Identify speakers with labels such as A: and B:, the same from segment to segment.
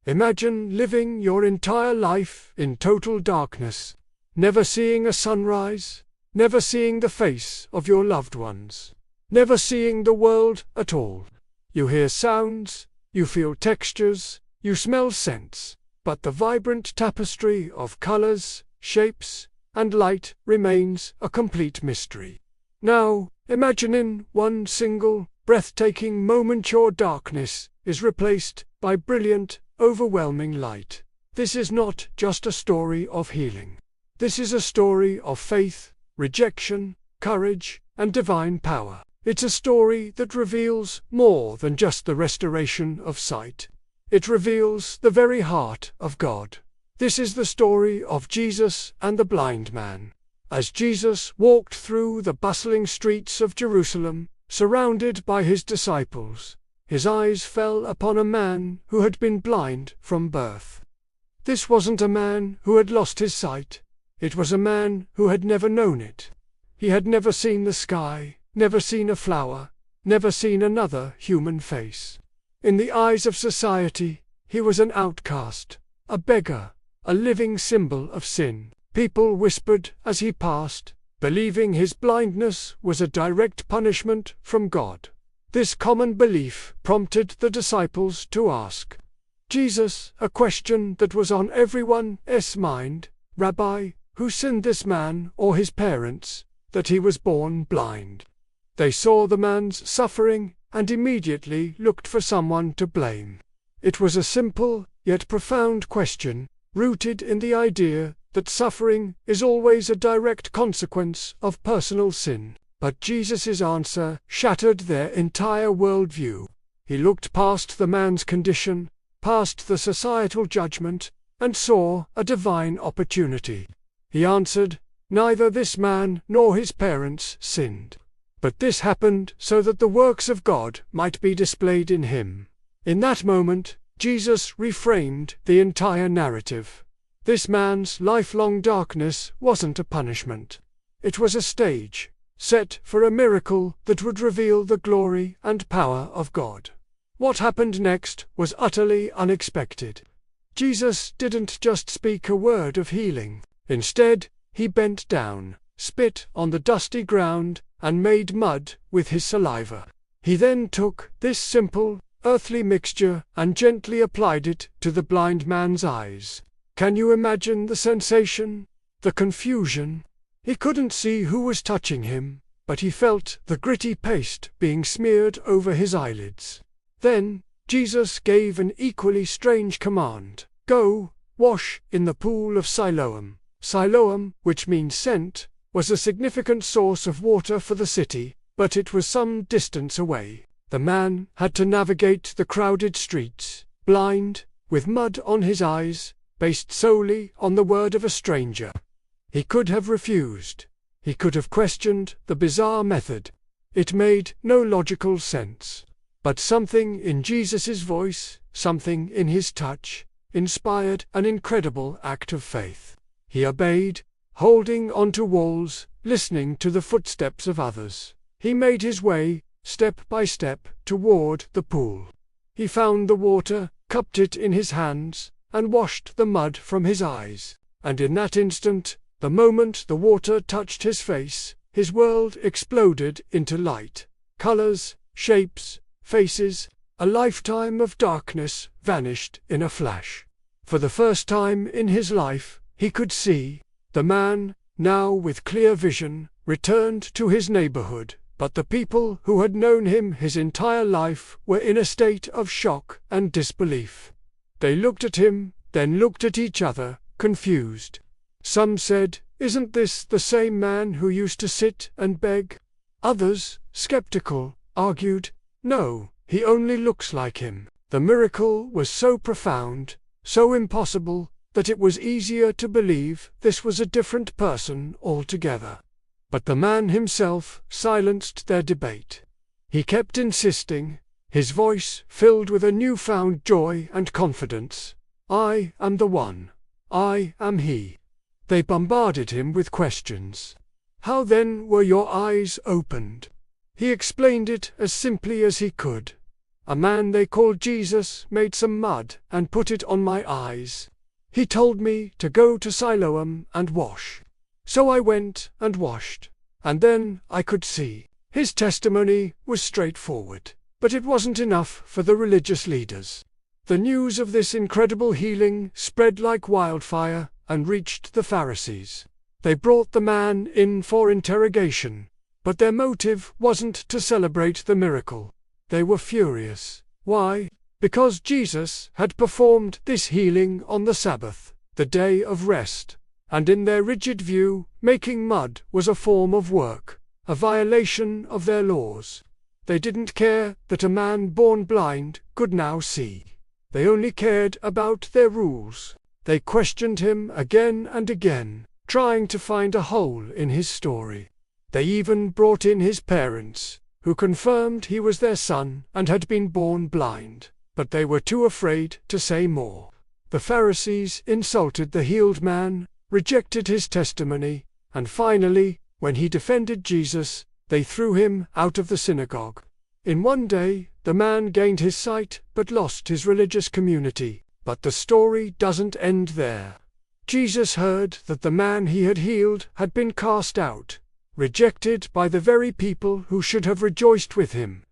A: Imagine living your entire life in total darkness, never seeing a sunrise, never seeing the face of your loved ones, never seeing the world at all. You hear sounds, you feel textures, you smell scents, but the vibrant tapestry of colors, shapes, and light remains a complete mystery. Now, imagine in one single, breathtaking moment your darkness is replaced by brilliant, overwhelming light. This is not just a story of healing. This is a story of faith, rejection, courage, and divine power. It's a story that reveals more than just the restoration of sight. It reveals the very heart of God. This is the story of Jesus and the blind man. As Jesus walked through the bustling streets of Jerusalem, surrounded by his disciples, his eyes fell upon a man who had been blind from birth. This wasn't a man who had lost his sight. It was a man who had never known it. He had never seen the sky, never seen a flower, never seen another human face. In the eyes of society, he was an outcast, a beggar, a living symbol of sin. People whispered as he passed, believing his blindness was a direct punishment from God. This common belief prompted the disciples to ask Jesus a question that was on everyone's mind: Rabbi, who sinned, this man or his parents, that he was born blind? They saw the man's suffering and immediately looked for someone to blame. It was a simple yet profound question, rooted in the idea that suffering is always a direct consequence of personal sin. But Jesus' answer shattered their entire worldview. He looked past the man's condition, past the societal judgment, and saw a divine opportunity. He answered, "Neither this man nor his parents sinned. But this happened so that the works of God might be displayed in him." In that moment, Jesus reframed the entire narrative. This man's lifelong darkness wasn't a punishment. It was a stage, set for a miracle that would reveal the glory and power of God. What happened next was utterly unexpected. Jesus didn't just speak a word of healing. Instead, he bent down, spit on the dusty ground, and made mud with his saliva. He then took this simple, earthly mixture and gently applied it to the blind man's eyes. Can you imagine the sensation, the confusion? He couldn't see who was touching him, but he felt the gritty paste being smeared over his eyelids. Then, Jesus gave an equally strange command: "Go, wash in the pool of Siloam." Siloam, which means sent, was a significant source of water for the city, but it was some distance away. The man had to navigate the crowded streets, blind, with mud on his eyes, based solely on the word of a stranger. He could have refused. He could have questioned the bizarre method. It made no logical sense. But something in Jesus' voice, something in his touch, inspired an incredible act of faith. He obeyed, holding onto walls, listening to the footsteps of others. He made his way, step by step, toward the pool. He found the water, cupped it in his hands, and washed the mud from his eyes. And in that instant, the moment the water touched his face, his world exploded into light. Colors, shapes, faces, a lifetime of darkness vanished in a flash. For the first time in his life, he could see. The man, now with clear vision, returned to his neighborhood, but the people who had known him his entire life were in a state of shock and disbelief. They looked at him, then looked at each other, confused. Some said, "Isn't this the same man who used to sit and beg?" Others, skeptical, argued, "No, he only looks like him." The miracle was so profound, so impossible, that it was easier to believe this was a different person altogether. But the man himself silenced their debate. He kept insisting, his voice filled with a newfound joy and confidence. "I am the one. I am he." They bombarded him with questions. "How then were your eyes opened?" He explained it as simply as he could. a man they called Jesus made some mud and put it on my eyes. He told me to go to Siloam and wash. So I went and washed, and then I could see. His testimony was straightforward, but it wasn't enough for the religious leaders. The news of this incredible healing spread like wildfire and reached the Pharisees. They brought the man in for interrogation, but their motive wasn't to celebrate the miracle. They were furious. Why? Because Jesus had performed this healing on the Sabbath, the day of rest, and in their rigid view, making mud was a form of work, a violation of their laws. They didn't care that a man born blind could now see. They only cared about their rules. They questioned him again and again, trying to find a hole in his story. They even brought in his parents, who confirmed he was their son and had been born blind, but they were too afraid to say more. The Pharisees insulted the healed man, rejected his testimony, and finally, when he defended Jesus, they threw him out of the synagogue. In one day, the man gained his sight but lost his religious community. But the story doesn't end there. Jesus heard that the man he had healed had been cast out, rejected by the very people who should have rejoiced with him.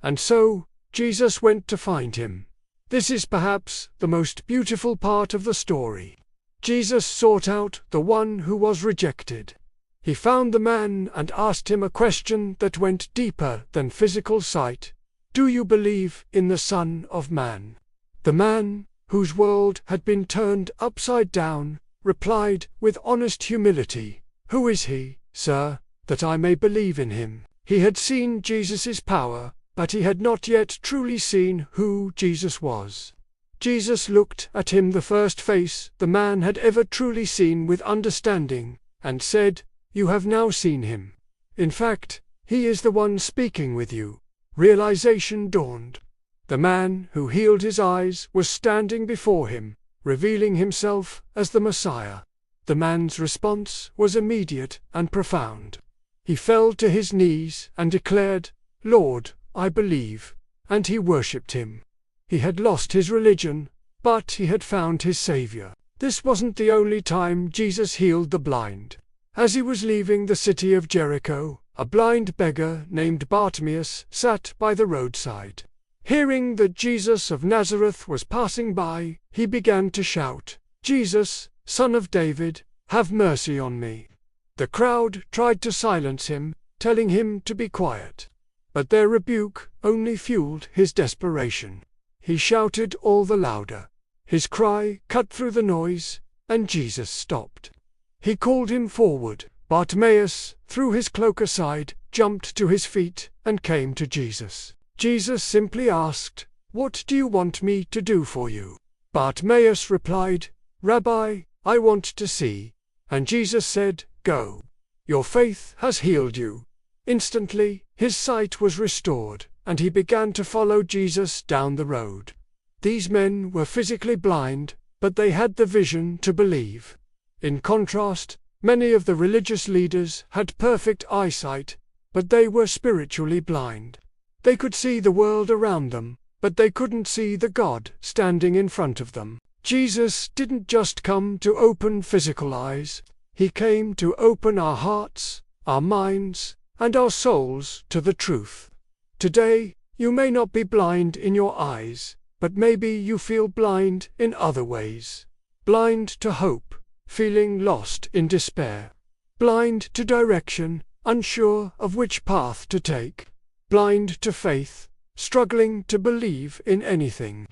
A: And so, Jesus went to find him. This is perhaps the most beautiful part of the story. Jesus sought out the one who was rejected. He found the man and asked him a question that went deeper than physical sight. Do you believe in the Son of Man? The man, whose world had been turned upside down, replied with honest humility, "Who is he, sir, that I may believe in him?" He had seen Jesus' power, but he had not yet truly seen who Jesus was. Jesus looked at him, the first face the man had ever truly seen, with understanding, and said, "You have now seen him. In fact, he is the one speaking with you." Realization dawned. The man who healed his eyes was standing before him, revealing himself as the Messiah. The man's response was immediate and profound. He fell to his knees and declared, "Lord, I believe," and he worshipped him. He had lost his religion, but he had found his Savior. This wasn't the only time Jesus healed the blind. As he was leaving the city of Jericho, a blind beggar named Bartimaeus sat by the roadside. Hearing that Jesus of Nazareth was passing by, he began to shout, "Jesus, Son of David, have mercy on me." The crowd tried to silence him, telling him to be quiet. But their rebuke only fueled his desperation. He shouted all the louder. His cry cut through the noise, and Jesus stopped. He called him forward. Bartimaeus threw his cloak aside, jumped to his feet, and came to Jesus. Jesus simply asked, "What do you want me to do for you?" Bartimaeus replied, "Rabbi, I want to see." And Jesus said, "Go. Your faith has healed you." Instantly, his sight was restored, and he began to follow Jesus down the road. These men were physically blind, but they had the vision to believe. In contrast, many of the religious leaders had perfect eyesight, but they were spiritually blind. They could see the world around them, but they couldn't see the God standing in front of them. Jesus didn't just come to open physical eyes. He came to open our hearts, our minds, and our souls to the truth. Today, you may not be blind in your eyes, but maybe you feel blind in other ways. Blind to hope, feeling lost in despair. Blind to direction, unsure of which path to take. Blind to faith, struggling to believe in anything.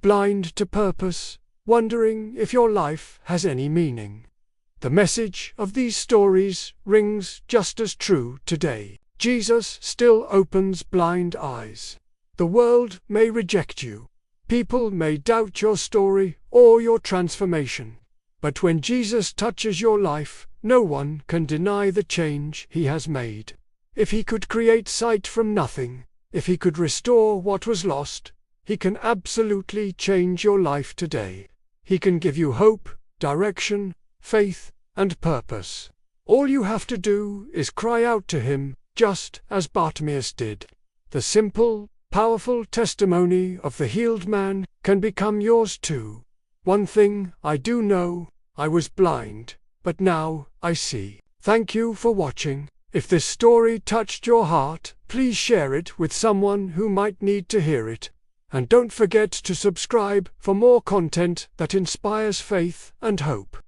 A: Blind to purpose, wondering if your life has any meaning. The message of these stories rings just as true today. Jesus still opens blind eyes. The world may reject you. People may doubt your story or your transformation. But when Jesus touches your life, no one can deny the change he has made. If he could create sight from nothing, if he could restore what was lost, he can absolutely change your life today. He can give you hope, direction, faith, and purpose. All you have to do is cry out to him, just as Bartimaeus did. The simple, powerful testimony of the healed man can become yours too. One thing I do know, I was blind, but now I see. Thank you for watching. If this story touched your heart, please share it with someone who might need to hear it. And don't forget to subscribe for more content that inspires faith and hope.